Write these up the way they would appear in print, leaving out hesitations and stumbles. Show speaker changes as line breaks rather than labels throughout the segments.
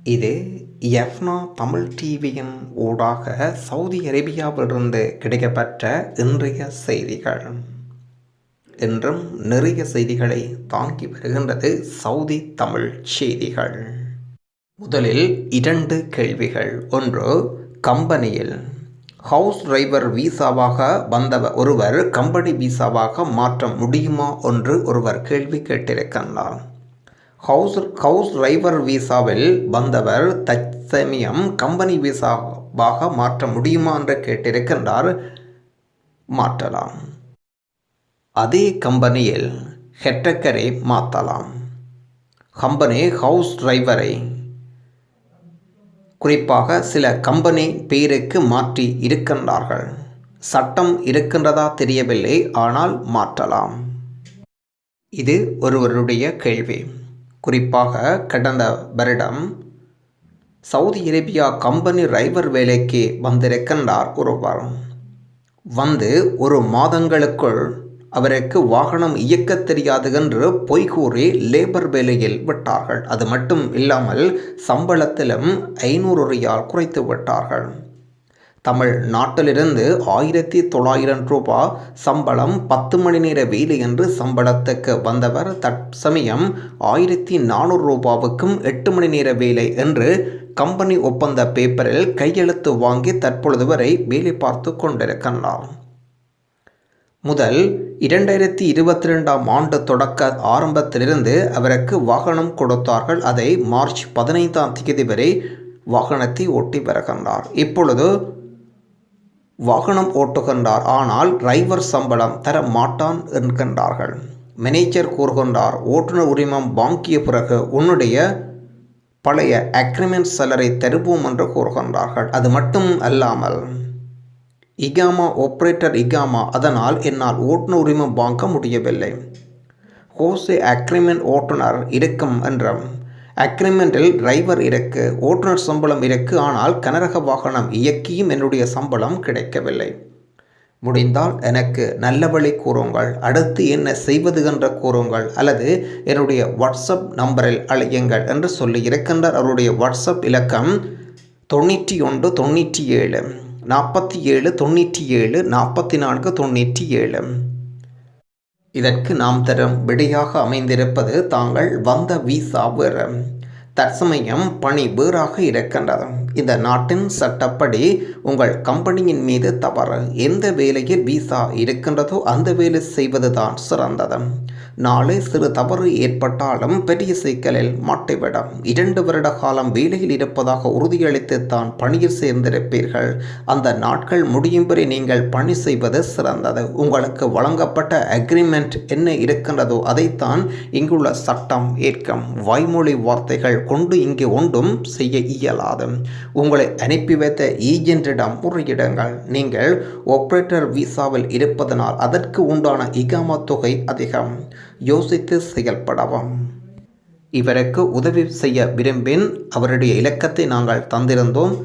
இது எஃப்னா தமிழ் டிவியின் ஊடாக சவுதி அரேபியாவிலிருந்து கிடைக்கப்பெற்ற இன்றைய செய்திகள். இன்றும் நிறைய செய்திகளை தாங்கி வருகின்றது சவுதி தமிழ் செய்திகள். முதலில் 2 கேள்விகள். ஒன்று, கம்பெனியில் ஹவுஸ் டிரைவர் வீசாவாக வந்த ஒருவர் கம்பெனி வீசாவாக மாற்ற முடியுமா என்று ஒருவர் கேள்வி கேட்டிருக்கின்றார். ஹவுஸ் டிரைவர் வீசாவில் வந்தவர் தற்சமயம் கம்பெனி வீசாவாக மாற்ற முடியுமா என்று கேட்டிருக்கின்றார். மாற்றலாம். அதே கம்பெனியில் ஹெட்டக்கரை மாற்றலாம். கம்பெனி ஹவுஸ் டிரைவரை குறிப்பாக சில கம்பெனி பெயருக்கு மாற்றி இருக்கின்றார்கள். சட்டம் இருக்கின்றதா தெரியவில்லை, ஆனால் மாற்றலாம். இது ஒருவருடைய கேள்வி. குறிப்பாக கடந்த வருடம் சவுதி அரேபியா கம்பெனி டிரைவர் வேலைக்கு வந்திருக்கின்றார் ஒருவர். வந்து 1 மாதங்களுக்குள் அவருக்கு வாகனம் இயக்க தெரியாது என்று பொய் கூறி லேபர் வேலையில் விட்டார்கள். அது மட்டும் இல்லாமல் சம்பளத்திலும் 500 ரியால் குறைத்து விட்டார்கள். தமிழ்நாட்டிலிருந்து 1900 ரூபாய் சம்பளம், 10 மணி நேர வேலை என்று சம்பளத்துக்கு வந்தவர் தற்சமயம் 1400 ரூபாவுக்கும் 8 மணி நேர வேலை என்று கம்பெனி ஒப்பந்த பேப்பரில் கையெழுத்து வாங்கி தற்பொழுது வரை வேலை பார்த்து கொண்டிருக்கின்றார். முதல் 2022ஆம் ஆண்டு தொடக்க ஆரம்பத்திலிருந்து அவருக்கு வாகனம் கொடுத்தார்கள். அதை மார்ச் 15ஆம் தேதி வரை வாகனத்தை ஓட்டி வருகின்றார். இப்பொழுது வாகனம் ஓட்டுகின்றார், ஆனால் டிரைவர் சம்பளம் தர மாட்டான் என்கின்றார்கள். மேனேஜர் கூறுகின்றார், ஓட்டுநர் உரிமம் வாங்கிய பிறகு உன்னுடைய பழைய அக்ரிமெண்ட் சேலரி தருவோம் என்று கூறுகின்றார்கள். அது மட்டும் அல்லாமல் இகாமா ஆப்ரேட்டர் இகாமா, அதனால் என்னால் ஓட்டுநர் உரிமம் வாங்க முடியவில்லை. ஹோசே அக்ரிமெண்ட் ஓட்டுநர் இருக்கும் என்றும் அக்ரிமெண்டில் டிரைவர் இருக்கு, ஓட்டுநர் சம்பளம் இருக்கு, ஆனால் கனரக வாகனம் இயக்கியும் என்னுடைய சம்பளம் கிடைக்கவில்லை. முடிந்தால் எனக்கு நல்ல வழி கூறுங்கள், அடுத்து என்ன செய்வது என்று கூறுங்கள், அல்லது என்னுடைய வாட்ஸ்அப் நம்பரில் அழையுங்கள் என்று சொல்லி இருக்கின்றார். அவருடைய வாட்ஸ்அப் இலக்கம் 91 97 47 97 44 97. இதற்கு நாம் தரும் விடையாக அமைந்திருப்பது, தாங்கள் வந்த வீசா வேறு, தற்சமயம் பணி வேறாக இருக்கின்றது. இந்த நாட்டின் சட்டப்படி உங்கள் கம்பெனியின் மீது தவறு. எந்த வேலையில் வீசா இருக்கின்றதோ அந்த வேலை செய்வதுதான் சிறந்தது. நாளை சிறு தவறு ஏற்பட்டாலும் பெரிய சிக்கலில் மாட்டிவிடும். 2 வருட காலம் வேலையில் இருப்பதாக உறுதியளித்து தான் பணியில் சேர்ந்திருப்பீர்கள். அந்த நாட்கள் முடியும் வரை நீங்கள் பணி செய்வது சிறந்தது. உங்களுக்கு வழங்கப்பட்ட அக்ரிமெண்ட் என்ன இருக்கின்றதோ அதைத்தான் இங்குள்ள சட்டம் ஏற்கும். வாய்மொழி வார்த்தைகள் கொண்டு இங்கே ஒன்றும் செய்ய இயலாது. உங்களை அனுப்பி வைத்த ஏஜென்ட்டிடம் முறையிடுங்கள். நீங்கள் ஆப்ரேட்டர் வீசாவில் இருப்பதனால் அதற்கு உண்டான இகாமா தொகை அதிகம். யோசித்து செயல்படவும். இவருக்கு உதவி செய்ய விரும்பின் அவருடைய இலக்கத்தை நாங்கள் தந்திருந்தோம்.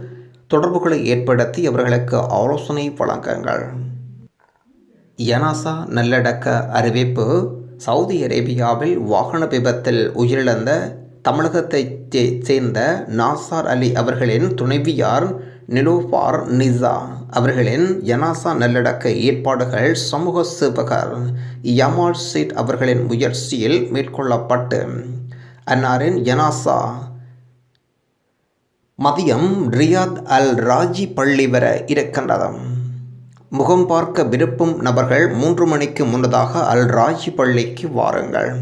தொடர்புகளை ஏற்படுத்தி அவர்களுக்கு ஆலோசனை வழங்குங்கள். யனாசா நல்லடக்க அறிவிப்பு. சவுதி அரேபியாவில் வாகன விபத்தில் உயிரிழந்த தமிழகத்தைச் சேர்ந்த நாசார் அலி அவர்களின் துணைவியார் நிலோஃபார் நிசா அவர்களின் யனாசா நல்லடக்க ஏற்பாடுகள் சமூக சேவகர் யமால் சீட் அவர்களின் முயற்சியில் மேற்கொள்ளப்பட்டு அன்னாரின் யனாசா மதியம் ரியாத் அல் ராஜி பள்ளி வர இருக்கின்றது. முகம் பார்க்க விருப்பும் நபர்கள் 3 மணிக்கு முன்னதாக அல் ராஜி பள்ளிக்கு வாருங்கள்.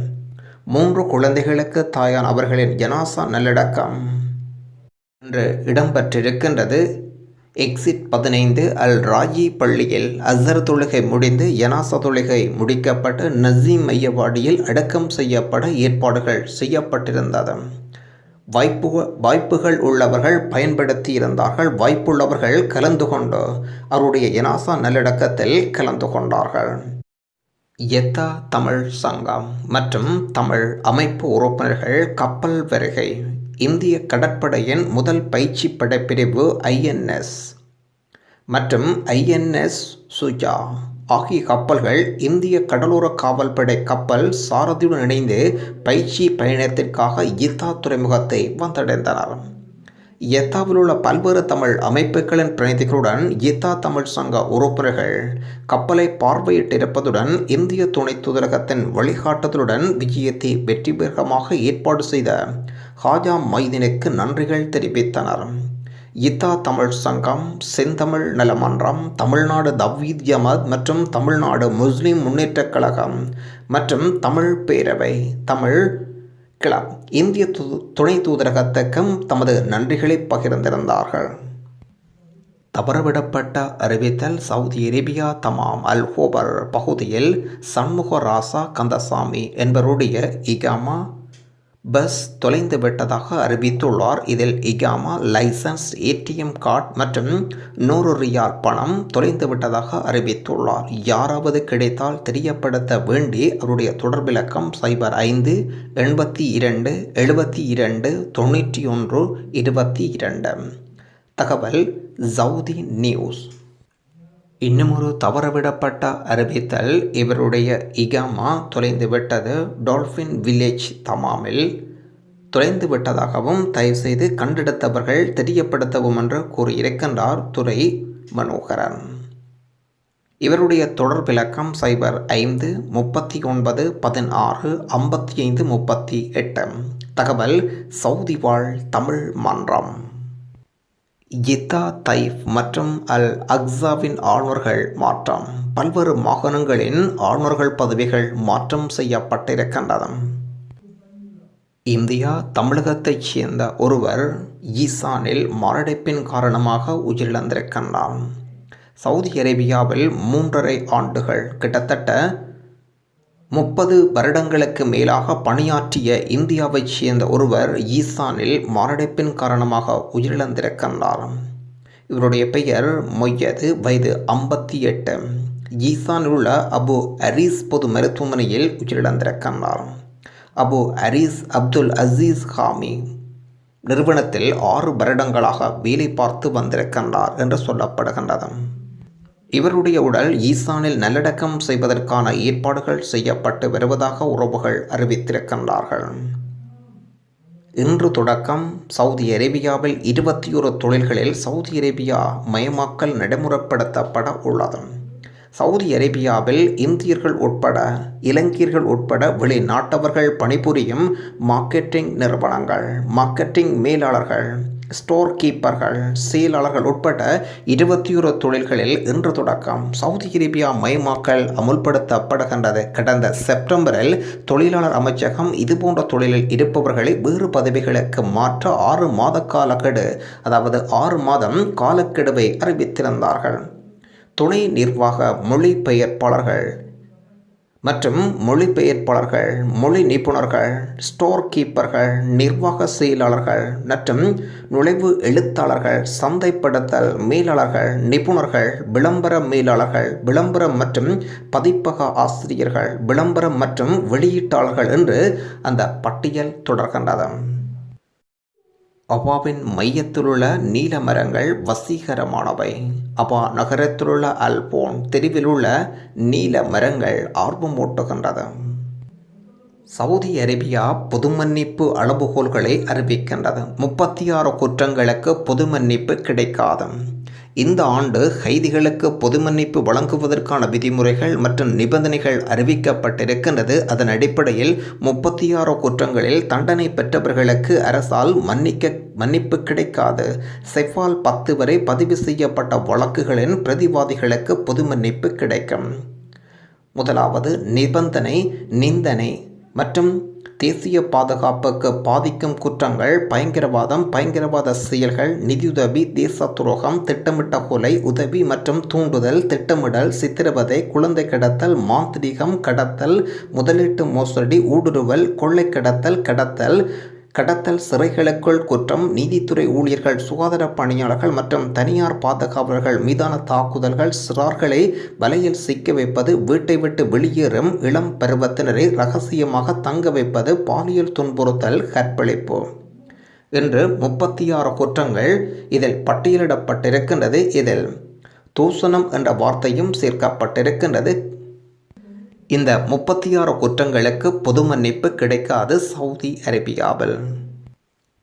3 குழந்தைகளுக்கு தாயான் அவர்களின் யனாசா நல்லடக்கம் என்று இடம்பெற்றிருக்கின்றது. எக்ஸிட் 15 அல் ராஜி பள்ளியில் அசர் தொழுகை முடிந்து யனாசா தொழுகை முடிக்கப்பட்டு நசீம் மையவாடியில் அடக்கம் செய்யப்பட ஏற்பாடுகள் செய்யப்பட்டிருந்தது. வாய்ப்புகள் உள்ளவர்கள் பயன்படுத்தி இருந்தார்கள். வாய்ப்புள்ளவர்கள் கலந்து கொண்டு அவருடைய யனாசா நல்லடக்கத்தில் கலந்து கொண்டார்கள். எத்தா தமிழ் சங்கம் மற்றும் தமிழ் அமைப்பு உறுப்பினர்கள் கப்பல் வருகை. இந்திய கடற்படையின் முதல் பயிற்சி படைப்பிரிவு INS மற்றும் INS சுஜா ஆகிய கப்பல்கள் இந்திய கடலோர காவல்படை கப்பல் சாரதியுடன் இணைந்து பயிற்சி பயணத்திற்காக இத்தா துறைமுகத்தை வந்தடைந்தனர். யத்தாவில் உள்ள பல்வேறு தமிழ் அமைப்புகளின் பிரதிநிதிகளுடன் யத்தா தமிழ் சங்க உறுப்பினர்கள் கப்பலை பார்வையிட்டிருப்பதுடன் இந்திய துணை தூதரகத்தின் வழிகாட்டுதலுடன் விஜயத்தை வெற்றிகரமாக ஏற்பாடு செய்த ஹாஜா மைதீனுக்கு நன்றிகள் தெரிவித்தனர். யத்தா தமிழ் சங்கம், செந்தமிழ் நலமன்றம், தமிழ்நாடு தவ்ஹீத் ஜமாத் மற்றும் தமிழ்நாடு முஸ்லிம் முன்னேற்றக் கழகம் மற்றும் தமிழ் பேரவை, தமிழ் கிளப் இந்திய துணை தூதரகத்துக்கும் தமது நன்றிகளை பகிர்ந்திருந்தார்கள். தவறவிடப்பட்ட அறிவித்தல் சவுதி அரேபியா தமாம் அல் ஹோபர் பகுதியில் சண்முக ராசா கந்தசாமி என்பவருடைய இகாமா பஸ் தொலைந்து விட்டதாக அறிவித்துள்ளார். இதில் இகாமா, லைசன்ஸ், ஏடிஎம் கார்டு மற்றும் 100 ரியால் பணம் தொலைந்து விட்டதாக அறிவித்துள்ளார். யாராவது கிடைத்தால் தெரியப்படுத்த வேண்டி அவருடைய தொடர்பிலக்கம் 05 82 72 91 22. தகவல் சவுதி நியூஸ். இன்னுமொரு தவறவிடப்பட்ட அறிவித்தல் இவருடைய இகாமா தொலைந்துவிட்டது. டால்ஃபின் வில்லேஜ் தமாமில் தொலைந்துவிட்டதாகவும் தயவுசெய்து கண்டெடுத்தவர்கள் தெரியப்படுத்தவும் என்று கூறியிருக்கின்றார் துரை மனோகரன். இவருடைய தொடர்பிலக்கம் 05 39 16 55 38. தகவல் சவுதி வாழ் தமிழ் மன்றம். யத்தா, தைஃப் மற்றும் அல் அக்ஸாவின் ஆளுநர்கள் மாற்றம். பல்வேறு மாகாணங்களின் ஆளுநர்கள் பதவிகள் மாற்றம் செய்யப்பட்டிருக்கின்றன. இந்தியா தமிழகத்தைச் சேர்ந்த ஒருவர் ஈசானில் மாரடைப்பின் காரணமாக உயிரிழந்திருக்கின்றார். சவுதி அரேபியாவில் 3.5 ஆண்டுகள் கிட்டத்தட்ட 30 வருடங்களுக்கு மேலாக பணியாற்றிய இந்தியாவைச் சேர்ந்த ஒருவர் ஈசானில் மாரடைப்பின் காரணமாக உயிரிழந்திருக்கின்றார். இவருடைய பெயர் மொய்யது, வயது 58. ஈசானில் உள்ள அபு அரீஸ் பொது மருத்துவமனையில் உயிரிழந்திருக்கின்றார். அபு அரீஸ் அப்துல் அசீஸ் ஹாமி நிறுவனத்தில் 6 வருடங்களாக வேலை பார்த்து வந்திருக்கின்றார் என்று சொல்லப்படுகின்றது. இவருடைய உடல் ஈசானில் நல்லடக்கம் செய்வதற்கான ஏற்பாடுகள் செய்யப்பட்டு வருவதாக உறவுகள் அறிவித்திருக்கின்றார்கள். இன்று தொடக்கம் சவுதி அரேபியாவில் 21 தொழில்களில் சவுதி அரேபியா மயமாக்கல் நடைமுறைப்படுத்தப்பட உள்ளது. சவுதி அரேபியாவில் இந்தியர்கள் உட்பட இலங்கையர்கள் உட்பட வெளிநாட்டவர்கள் பணிபுரியும் மார்க்கெட்டிங் நிறுவனங்கள், மார்க்கெட்டிங் மேலாளர்கள், ஸ்டோர் கீப்பர்கள், செயலாளர்கள் உட்பட 21 தொழில்களில் இன்று தொடக்கம் சவுதி அரேபியா மயமாக்கல் அமுல்படுத்தப்படுகின்றது. கடந்த செப்டம்பரில் தொழிலாளர் அமைச்சகம் இதுபோன்ற தொழிலில் இருப்பவர்களை வேறு பதவிகளுக்கு மாற்ற 6 மாத காலக்கெடு, அதாவது 6 மாதம் காலக்கெடுவை அறிவித்திருந்தார்கள். துணை நிர்வாக மொழிபெயர்ப்பாளர்கள் மற்றும் மொழிபெயர்ப்பாளர்கள், மொழி நிபுணர்கள், ஸ்டோர் கீப்பர்கள், நிர்வாக செயலாளர்கள் மற்றும் நுழைவு எழுத்தாளர்கள், சந்தைப்படுத்தல் மேலாளர்கள், நிபுணர்கள், விளம்பர மேலாளர்கள், விளம்பரம் மற்றும் பதிப்பக ஆசிரியர்கள், விளம்பரம் மற்றும் வெளியீட்டாளர்கள் என்று அந்த பட்டியல் தொடர்கின்றது. அபாவின் மையத்திலுள்ள நீல மரங்கள் வசீகரமானவை. அபா நகரத்திலுள்ள அல்போன் தெருவிலுள்ள நீல மரங்கள் ஆர்வமூட்டுகின்றது. சவுதி அரேபியா பொது மன்னிப்பு அளவுகோல்களை அறிவிக்கின்றது. 36 குற்றங்களுக்கு பொது மன்னிப்பு கிடைக்காது. இந்த ஆண்டு கைதிகளுக்கு பொது மன்னிப்பு வழங்குவதற்கான விதிமுறைகள் மற்றும் நிபந்தனைகள் அறிவிக்கப்பட்டிருக்கின்றது. அதன் அடிப்படையில் 36 குற்றங்களில் தண்டனை பெற்றவர்களுக்கு அரசால் மன்னிப்பு கிடைக்காது. செவ்வால் 10 வரை பதிவு செய்யப்பட்ட வழக்குகளின் பிரதிவாதிகளுக்கு பொது மன்னிப்பு கிடைக்கும். முதலாவது நிபந்தனை நிந்தனை மற்றும் தேசிய பாதுகாப்புக்கு பாதிக்கும் குற்றங்கள், பயங்கரவாதம், பயங்கரவாத செயல்கள், நிதியுதவி, தேச துரோகம், திட்டமிட்ட கொலை, உதவி மற்றும் தூண்டுதல், திட்டமிடல், சித்திரவதை, குழந்தை கடத்தல், மாந்திரீகம், கடத்தல், முதலீட்டு மோசடி, ஊடுருவல், கொள்ளை கடத்தல், சிறைகளுக்குள் குற்றம், நீதித்துறை ஊழியர்கள், சுகாதார பணியாளர்கள் மற்றும் தனியார் பாதுகாவலர்கள் மீதான தாக்குதல்கள், சிறார்களை வலையில் சிக்க வைப்பது, வீட்டை விட்டு வெளியேறும் இளம் பருவத்தினரை ரகசியமாக தங்க வைப்பது, பாலியல் துன்புறுத்தல், கற்பழிப்பு என்று 36 குற்றங்கள் இதில் பட்டியலிடப்பட்டிருக்கின்றது. இதில் தூஷணம் என்ற வார்த்தையும் சேர்க்கப்பட்டிருக்கின்றது. இந்த 36 குற்றங்களுக்கு பொது மன்னிப்பு கிடைக்காது சவுதி அரேபியாவில்.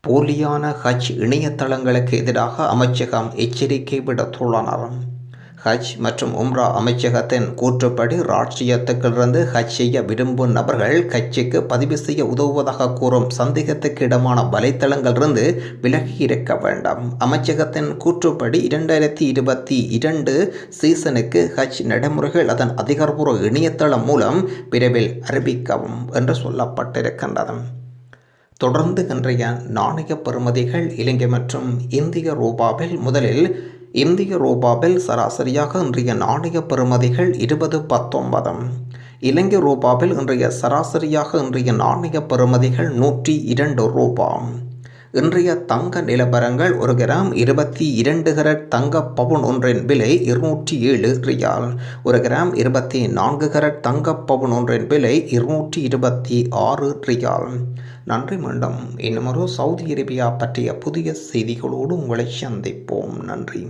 போலியான ஹஜ் இணையதளங்களுக்கு எதிராக அமைச்சகம் எச்சரிக்கை விடுத்துள்ளனர். ஹஜ் மற்றும் உம்ரா அமைச்சகத்தின் கூற்றுப்படி ராஷ்டிரியத்துக்கிலிருந்து ஹஜ் செய்ய விரும்பும் நபர்கள் கட்சிக்கு பதிவு செய்ய உதவுவதாக கூறும் சந்தேகத்துக்கு இடமான வலைத்தளங்களிலிருந்து விலகி இருக்க வேண்டும். அமைச்சகத்தின் கூற்றுப்படி 2022 சீசனுக்கு ஹஜ் நடைமுறைகள் அதன் அதிகாரப்பூர்வ இணையதளம் மூலம் விரைவில் அறிவிக்கவும் என்று சொல்லப்பட்டிருக்கின்றது. தொடர்ந்து இன்றைய நாணய பெறுமதிகள் இலங்கை மற்றும் இந்திய ரூபாவில் முதலில் இந்திய ரூபாவில் சராசரியாக இன்றைய நாணய பெறுமதிகள் 20.19. இலங்கை ரூபாவில் இன்றைய சராசரியாக இன்றைய நாணய பெறுமதிகள் 102 ரூபாய். இன்றைய தங்க நிலவரங்கள் 1 கிராம் 22 கரட் தங்க பவுன் ஒன்றின் விலை 207 ரியால். 1 கிராம் 24 கரட் தங்க பவுன் ஒன்றின் விலை 226 ரியால். நன்றி. மீண்டும் இன்னுமொரு சவுதி அரேபியா பற்றிய புதிய செய்திகளோடு உங்களை சந்திப்போம். நன்றி.